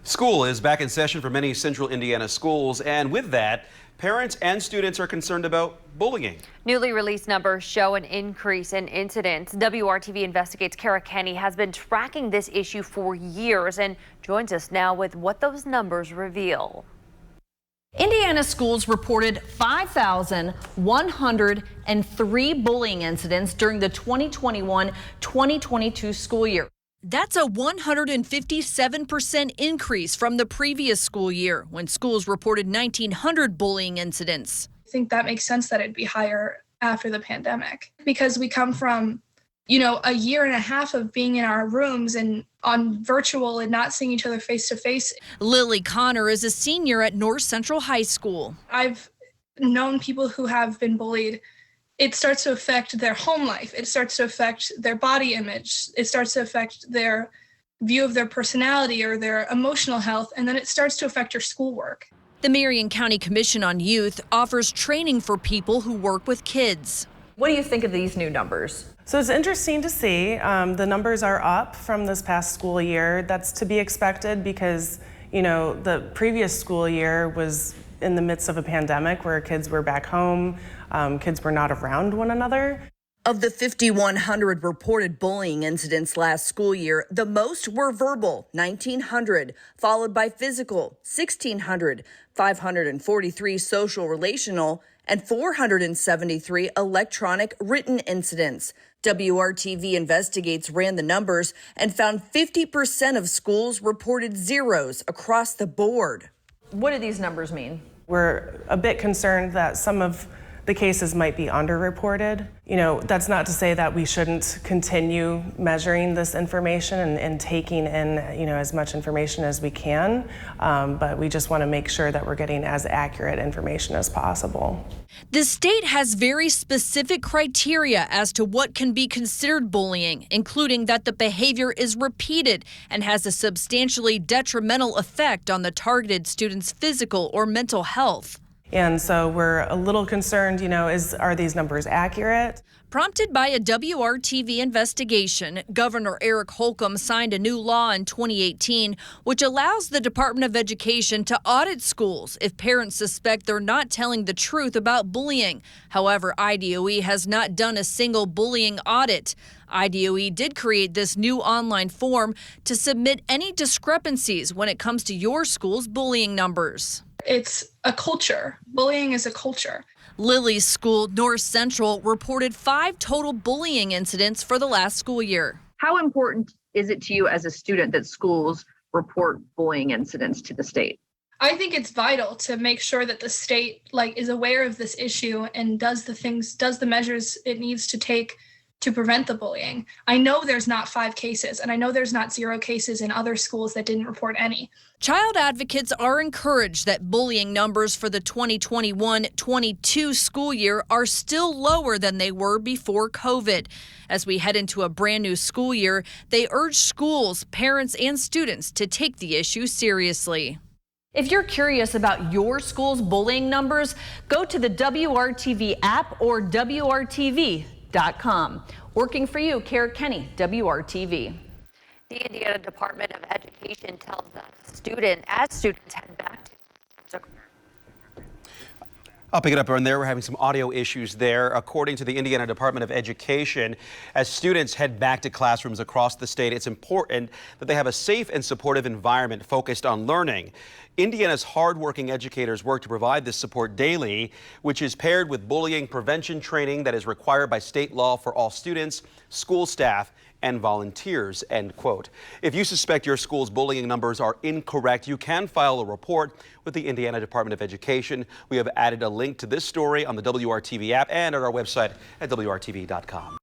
School is back in session for many central Indiana schools, and with that, parents and students are concerned about bullying. Newly released numbers show an increase in incidents. WRTV Investigates Kara Kenny has been tracking this issue for years and joins us now with what those numbers reveal. Indiana schools reported 5,103 bullying incidents during the 2021-2022 school year. That's a 157% increase from the previous school year, when schools reported 1,900 bullying incidents. I think that makes sense that it'd be higher after the pandemic, because we come from, a year and a half of being in our rooms and on virtual and not seeing each other face to face. Lily Connor is a senior at North Central High School. I've known people who have been bullied. It starts to affect their home life. It starts to affect their body image. It starts to affect their view of their personality or their emotional health, and then it starts to affect your schoolwork. The Marion County Commission on Youth offers training for people who work with kids. What do you think of these new numbers? So it's interesting to see. The numbers are up from this past school year. That's to be expected because, the previous school year was in the midst of a pandemic where kids were back home, kids were not around one another. Of the 5,100 reported bullying incidents last school year, the most were verbal, 1,900, followed by physical, 1,600, 543 social relational, and 473 electronic written incidents. WRTV Investigates ran the numbers and found 50% of schools reported zeros across the board. What do these numbers mean? We're a bit concerned that some of the cases might be underreported. That's not to say that we shouldn't continue measuring this information and taking in, as much information as we can, but we just want to make sure that we're getting as accurate information as possible. The state has very specific criteria as to what can be considered bullying, including that the behavior is repeated and has a substantially detrimental effect on the targeted student's physical or mental health. And so we're a little concerned, are these numbers accurate? Prompted by a WRTV investigation, Governor Eric Holcomb signed a new law in 2018, which allows the Department of Education to audit schools if parents suspect they're not telling the truth about bullying. However, IDOE has not done a single bullying audit. IDOE did create this new online form to submit any discrepancies when it comes to your school's bullying numbers. It's a culture. Bullying is a culture. Lily's school, North Central, reported 5 total bullying incidents for the last school year. How important is it to you as a student that schools report bullying incidents to the state? I think it's vital to make sure that the state is aware of this issue and does the measures it needs to take to prevent the bullying. I know there's not 5 cases, and I know there's not 0 cases in other schools that didn't report any. Child advocates are encouraged that bullying numbers for the 2021-22 school year are still lower than they were before COVID. As we head into a brand new school year, they urge schools, parents, and students to take the issue seriously. If you're curious about your school's bullying numbers, go to the WRTV app or WRTV.com. Working for you, Kara Kenny, WRTV. The Indiana Department of Education tells us students head back to I'll pick it up on there. We're having some audio issues there. According to the Indiana Department of Education, as students head back to classrooms across the state, it's important that they have a safe and supportive environment focused on learning. Indiana's hardworking educators work to provide this support daily, which is paired with bullying prevention training that is required by state law for all students, school staff, and volunteers, end quote. If you suspect your school's bullying numbers are incorrect, you can file a report with the Indiana Department of Education. We have added a link to this story on the WRTV app and at our website at WRTV.com.